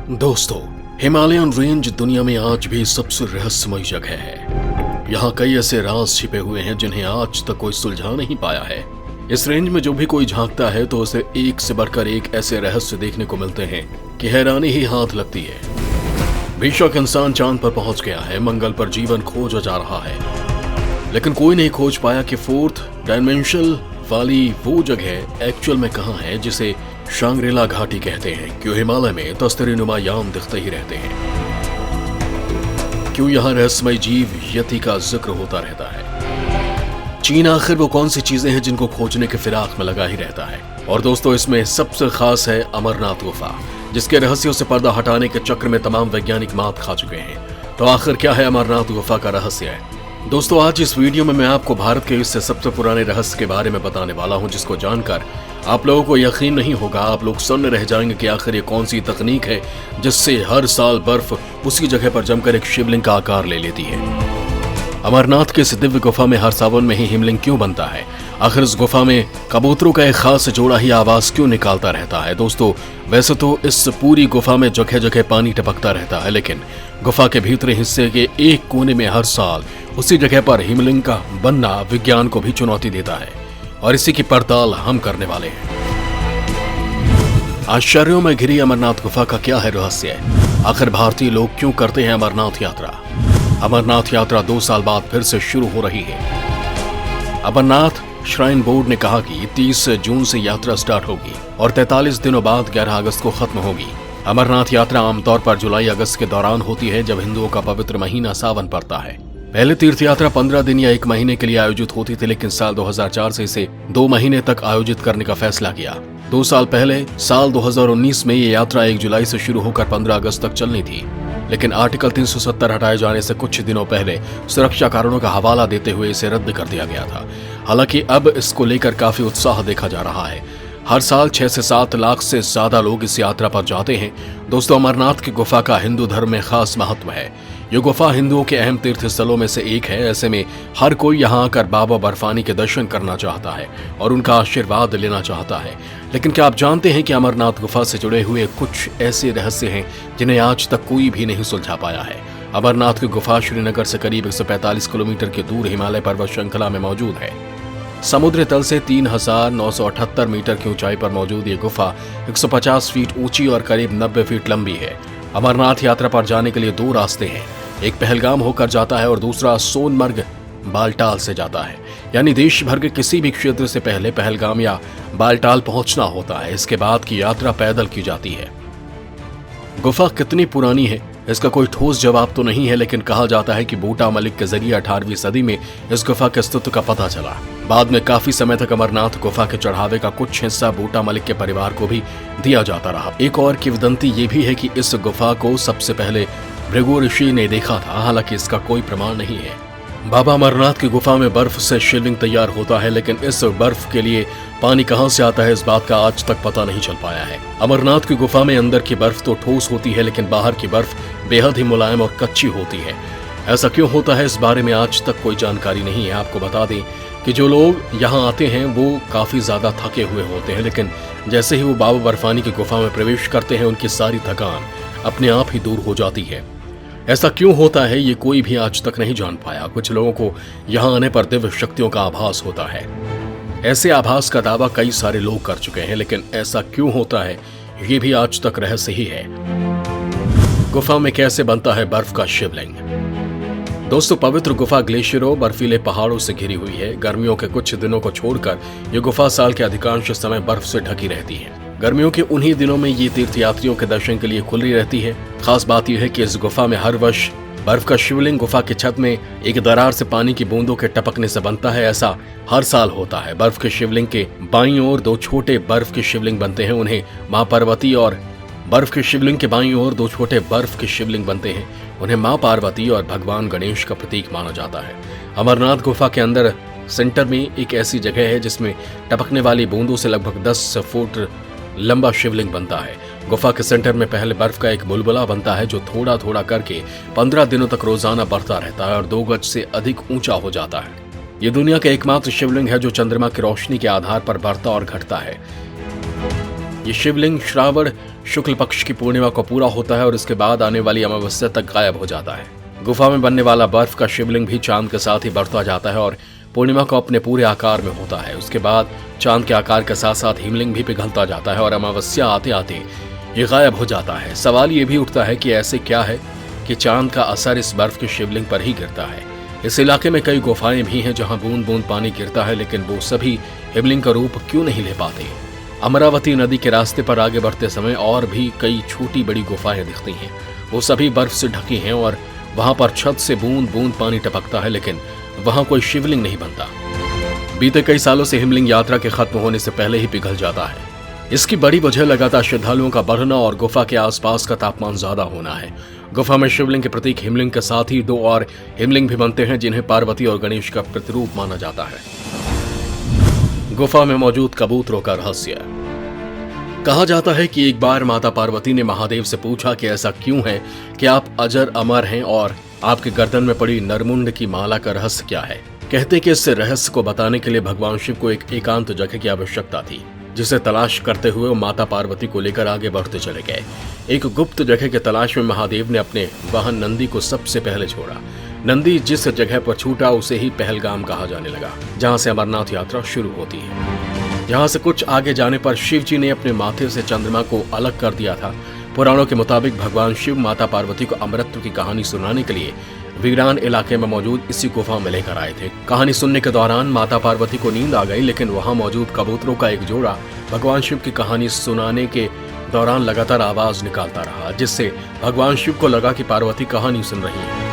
दोस्तों, Himalayan range दुनिया में आज भी सबसे रहस्यमय जगह है। यहाँ कई ऐसे राज छिपे हुए हैं जिन्हें आज तक कोई सुलझा नहीं पाया है। इस रेंज में जो भी कोई झांकता है तो उसे एक से बढ़कर एक ऐसे रहस्य देखने को मिलते हैं कि हैरानी ही हाथ लगती है। बेशक इंसान चांद पर पहुंच गया है, मंगल पर जीवन खोजा जा रहा है, लेकिन कोई नहीं खोज पाया कि फोर्थ डायमेंशनल वाली वो जगह एक्चुअल में कहाँ है जिसे शांग्रीला घाटी कहते हैं। क्यों हिमालय में तस्तरी नुमा याम दिखते ही रहते हैं? क्यों यहाँ रहस्यमय जीव यति का जिक्र होता रहता है? चीन आखिर वो कौन सी चीजें हैं जिनको खोजने के फिराक में लगा ही रहता है? और दोस्तों, इसमें सबसे खास है अमरनाथ गुफा, जिसके रहस्यों से पर्दा हटाने के चक्र में तमाम वैज्ञानिक मात खा चुके हैं। तो आखिर क्या है अमरनाथ गुफा का रहस्य है? दोस्तों, आज इस वीडियो में मैं आपको भारत के इससे सबसे पुराने रहस्य के बारे में बताने वाला हूं, जिसको जानकर आप लोगों को यकीन नहीं होगा। आप लोग सुन रह जाएंगे कि आखिर ये कौन सी तकनीक है जिससे हर साल बर्फ उसी जगह पर जमकर एक शिवलिंग का आकार ले लेती है। अमरनाथ के इस दिव्य गुफा में हर सावन में ही हिमलिंग क्यों बनता है? आखिर इस गुफा में कबूतरों का एक खास जोड़ा ही आवाज क्यों निकालता रहता है? दोस्तों, वैसे तो इस पूरी गुफा में जगह जगह पानी टपकता रहता है, लेकिन गुफा के भीतरी हिस्से के एक कोने में हर साल उसी जगह पर हिमलिंग का बनना विज्ञान को भी चुनौती देता है, और इसी की पड़ताल हम करने वाले हैं। आश्चर्यों में घिरी अमरनाथ गुफा का क्या है रहस्य? आखिर भारतीय लोग क्यों करते हैं अमरनाथ यात्रा? अमरनाथ यात्रा 2 साल बाद फिर से शुरू हो रही है। अमरनाथ श्राइन बोर्ड ने कहा कि 30 जून से यात्रा स्टार्ट होगी और 43 दिनों बाद 11 अगस्त को खत्म होगी। अमरनाथ यात्रा आमतौर पर जुलाई अगस्त के दौरान होती है, जब हिंदुओं का पवित्र महीना सावन पड़ता है। पहले तीर्थ यात्रा 15 दिन या 1 महीने के लिए आयोजित होती थी, लेकिन साल 2004 से इसे 2 महीने तक आयोजित करने का फैसला किया। 2 साल पहले साल 2019 में ये यात्रा 1 जुलाई से शुरू होकर 15 अगस्त तक चलनी थी, लेकिन आर्टिकल 370 हटाए जाने से कुछ दिनों पहले सुरक्षा कारणों का हवाला देते हुए इसे रद्द कर दिया गया था। हालांकि अब इसको लेकर काफी उत्साह देखा जा रहा है। हर साल 6 से 7 लाख से ज्यादा लोग इस यात्रा पर जाते हैं। दोस्तों, अमरनाथ की गुफा का हिंदू धर्म में खास महत्व है। ये गुफा हिंदुओं के अहम तीर्थ स्थलों में से एक है। ऐसे में हर कोई यहाँ आकर बाबा बर्फानी के दर्शन करना चाहता है और उनका आशीर्वाद लेना चाहता है। लेकिन क्या आप जानते हैं कि अमरनाथ गुफा से जुड़े हुए कुछ ऐसे रहस्य हैं जिन्हें आज तक कोई भी नहीं सुलझा पाया है? अमरनाथ की गुफा श्रीनगर से करीब 145 किलोमीटर की दूर हिमालय पर्वत श्रृंखला में मौजूद है। समुद्र तल से 3978 मीटर की ऊंचाई पर मौजूद ये गुफा 150 फीट ऊंची और करीब 90 फीट लंबी है। अमरनाथ यात्रा पर जाने के लिए 2 रास्ते हैं। एक पहलगाम होकर जाता है और दूसरा सोनमर्ग बालटाल से जाता है। यानी देश भर के किसी भी क्षेत्र से पहले पहलगाम या बालटाल पहुंचना होता है। इसके बाद की यात्रा पैदल की जाती है। गुफा कितनी पुरानी है इसका कोई ठोस जवाब तो नहीं है, लेकिन कहा जाता है कि बूटा मलिक के जरिए 18वीं सदी में इस गुफा के अस्तित्व का पता चला। बाद में काफी समय तक अमरनाथ गुफा के चढ़ावे का कुछ हिस्सा बूटा मलिक के परिवार को भी दिया जाता रहा। एक और किंवदंती ये भी है कि इस गुफा को सबसे पहले भृगु ऋषि ने देखा था, हालांकि इसका कोई प्रमाण नहीं है। बाबा अमरनाथ की गुफा में बर्फ से शिवलिंग तैयार होता है, लेकिन इस बर्फ के लिए पानी कहां से आता है इस बात का आज तक पता नहीं चल पाया है। अमरनाथ की गुफा में अंदर की बर्फ तो ठोस होती है, लेकिन बाहर की बर्फ बेहद ही मुलायम और कच्ची होती है। ऐसा क्यों होता है इस बारे में आज तक कोई जानकारी नहीं है। आपको बता दें कि जो लोग यहाँ आते हैं वो काफी ज्यादा थके हुए होते हैं, लेकिन जैसे ही वो बाबा बर्फानी की गुफा में प्रवेश करते हैं उनकी सारी थकान अपने आप ही दूर हो जाती है। ऐसा क्यों होता है ये कोई भी आज तक नहीं जान पाया। कुछ लोगों को यहाँ आने पर दिव्य शक्तियों का आभास होता है। ऐसे आभास का दावा कई सारे लोग कर चुके हैं, लेकिन ऐसा क्यों होता है ये भी आज तक रहस्य ही है। गुफा में कैसे बनता है बर्फ का शिवलिंग? दोस्तों, पवित्र गुफा ग्लेशियरों बर्फीले पहाड़ों से घिरी हुई है। गर्मियों के कुछ दिनों को छोड़कर ये गुफा साल के अधिकांश समय बर्फ से ढकी रहती है। गर्मियों के उन्हीं दिनों में ये तीर्थयात्रियों के दर्शन के लिए खुली रहती है। खास बात यह है कि इस गुफा में हर वर्ष बर्फ का शिवलिंग गुफा की छत में एक दरार से पानी की बूंदों के टपकने से बनता है। ऐसा हर साल होता है। बर्फ के शिवलिंग के बाईं ओर 2 छोटे बर्फ के शिवलिंग बनते हैं, उन्हें मां पार्वती, और बर्फ के शिवलिंग के बाईं ओर 2 छोटे बर्फ के शिवलिंग बनते हैं, उन्हें मां पार्वती और भगवान गणेश का प्रतीक माना जाता है। अमरनाथ गुफा के अंदर सेंटर में एक ऐसी जगह है जिसमें टपकने वाली बूंदों से लगभग 10 फुट लंबा शिवलिंग बनता है। गुफा के सेंटर में पहले बर्फ का एक बुलबुला बनता है जो थोड़ा थोड़ा करके 15 दिनों तक रोजाना बढ़ता रहता है और 2 गज से अधिक ऊंचा हो जाता है। ये दुनिया का एकमात्र शिवलिंग है जो चंद्रमा की रोशनी के आधार पर बढ़ता और घटता है। ये शिवलिंग श्रावण शुक्ल पक्ष की पूर्णिमा को पूरा होता है और इसके बाद आने वाली अमावस्या तक गायब हो जाता है। गुफा में बनने वाला बर्फ का शिवलिंग भी चांद के साथ ही बढ़ता जाता है और पूर्णिमा को अपने पूरे आकार में होता है। उसके बाद चांद के आकार के साथ साथ हिमलिंग भी पिघलता जाता है और अमावस्या आते आते ये गायब हो जाता है। सवाल ये भी उठता है कि ऐसे क्या है कि चांद का असर इस बर्फ के शिवलिंग पर ही गिरता है। इस इलाके में कई गुफाएं भी हैं जहां बूंद बूंद पानी गिरता है, लेकिन वो सभी हिमलिंग का रूप क्यों नहीं ले पाते। अमरावती नदी के रास्ते पर आगे बढ़ते समय और भी कई छोटी बड़ी गुफाएं दिखती हैं। वो सभी बर्फ से ढकी हैं और वहां पर छत से बूंद बूंद पानी टपकता है, लेकिन वहां कोई शिवलिंग नहीं बनता। बीते कई सालों से हिमलिंग यात्रा के खत्म होने से पहले ही पिघल जाता है। इसकी बड़ी वजह लगातार श्रद्धालुओं का बढ़ना और गुफा के आसपास का तापमान ज्यादा होना है। गुफा में शिवलिंग के प्रतीक हिमलिंग के साथ ही 2 और हिमलिंग भी बनते हैं जिन्हें पार्वती और गणेश का प्रतिरूप माना जाता है। गुफा में मौजूद कबूतरों का रहस्य। कहा जाता है कि एक बार माता पार्वती ने महादेव से पूछा कि ऐसा क्यों है कि आप अजर अमर हैं और आपके गर्दन में पड़ी नरमुंड की माला का रहस्य क्या है। कहते कि इस रहस्य को बताने के लिए भगवान शिव को एक एकांत जगह की आवश्यकता थी, जिसे तलाश करते हुए वो माता पार्वती को लेकर आगे बढ़ते चले गए। एक गुप्त जगह की तलाश में महादेव ने अपने वाहन नंदी को सबसे पहले छोड़ा। नंदी जिस जगह पर छूटा उसे ही पहलगाम कहा जाने लगा, जहां से अमरनाथ यात्रा शुरू होती है। यहाँ से कुछ आगे जाने पर शिव जी ने अपने माथे से चंद्रमा को अलग कर दिया था। पुराणों के मुताबिक भगवान शिव माता पार्वती को अमरत्व की कहानी सुनाने के लिए वीरान इलाके में मौजूद इसी गुफा में लेकर आए थे। कहानी सुनने के दौरान माता पार्वती को नींद आ गई, लेकिन वहां मौजूद कबूतरों का एक जोड़ा भगवान शिव की कहानी सुनाने के दौरान लगातार आवाज निकालता रहा, जिससे भगवान शिव को लगा कि पार्वती कहानी सुन रही है।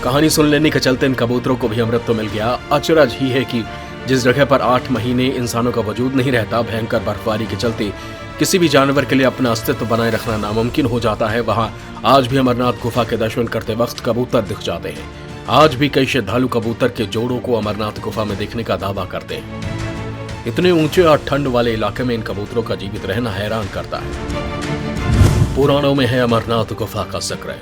कहानी सुन लेने के चलते इन कबूतरों को भी अमृत तो मिल गया। अचरज ही है कि जिस जगह पर 8 महीने इंसानों का वजूद नहीं रहता, भयंकर बर्फबारी के चलते किसी भी जानवर के लिए अपना अस्तित्व बनाए रखना नामुमकिन हो जाता है, वहां आज भी अमरनाथ गुफा के दर्शन करते वक्त कबूतर दिख जाते हैं। आज भी कई श्रद्धालु कबूतर के जोड़ों को अमरनाथ गुफा में देखने का दावा करते हैं। इतने ऊंचे और ठंड वाले इलाके में इन कबूतरों का जीवित रहना हैरान करता है। पुराणों में है अमरनाथ गुफा का जिक्र।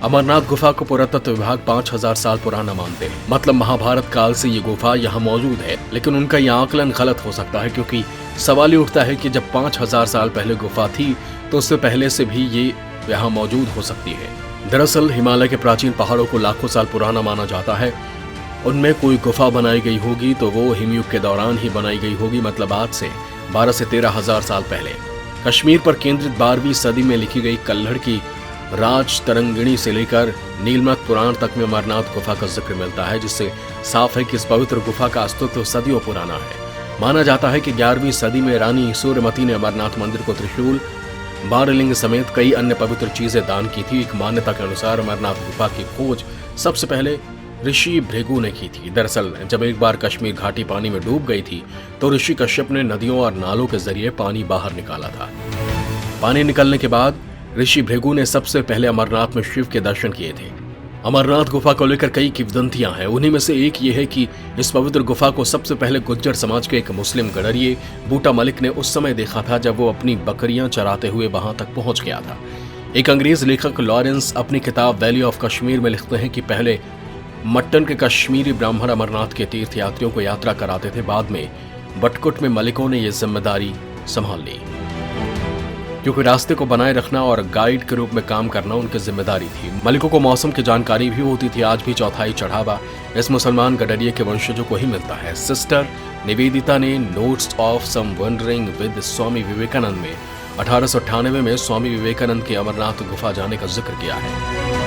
अमरनाथ गुफा को पुरातत्व विभाग 5000 साल पुराना मानते हैं, मतलब महाभारत काल से ये गुफा यहाँ मौजूद है। लेकिन उनका यह आकलन गलत हो सकता है, क्योंकि सवाल ये उठता है कि जब 5000 साल पहले गुफा थी तो उससे पहले से भी ये यहाँ मौजूद हो सकती है। दरअसल हिमालय के प्राचीन पहाड़ों को लाखों साल पुराना माना जाता है। उनमें कोई गुफा बनाई गई होगी तो वो हिमयुग के दौरान ही बनाई गई होगी, मतलब आज से 12 से 13,000 साल पहले। कश्मीर पर केंद्रित 12वीं सदी में लिखी गई कल्हड़ की राज तरंगिणी से लेकर नीलमत पुराण तक में अमरनाथ गुफा का जिक्र मिलता है, जिससे साफ है कि इस पवित्र गुफा का अस्तित्व सदियों पुराना है। माना जाता है कि 11वीं सदी में रानी सूर्यमती ने अमरनाथ मंदिर को त्रिशूल, बाणलिंग समेत कई अन्य पवित्र चीजें दान की थी। एक मान्यता के अनुसार अमरनाथ गुफा की खोज सबसे पहले ऋषि भृगु ने की थी। दरअसल जब एक बार कश्मीर घाटी पानी में डूब गई थी तो ऋषि कश्यप ने नदियों और नालों के जरिए पानी बाहर निकाला था। पानी निकलने के बाद ऋषि भृगु ने सबसे पहले अमरनाथ में शिव के दर्शन किए थे। अमरनाथ गुफा को लेकर कई किंवदंतियां हैं। उन्हीं में से एक ये है कि इस पवित्र गुफा को सबसे पहले गुज्जर समाज के एक मुस्लिम गडरिये बूटा मलिक ने उस समय देखा था जब वो अपनी बकरियां चराते हुए वहां तक पहुंच गया था। एक अंग्रेज लेखक लॉरेंस अपनी किताब वैली ऑफ कश्मीर में लिखते हैं कि पहले मट्टन के कश्मीरी ब्राह्मण अमरनाथ के तीर्थयात्रियों को यात्रा कराते थे। बाद में बटकुट में मलिकों ने यह जिम्मेदारी संभाल ली, क्योंकि रास्ते को बनाए रखना और गाइड के रूप में काम करना उनकी जिम्मेदारी थी। मलिकों को मौसम की जानकारी भी होती थी। आज भी चौथाई चढ़ावा इस मुसलमान गडरिये के वंशजों को ही मिलता है। सिस्टर निवेदिता ने notes of some wandering with Swami Vivekananda में 1898 में स्वामी विवेकानंद के अमरनाथ गुफा जाने का जिक्र किया है।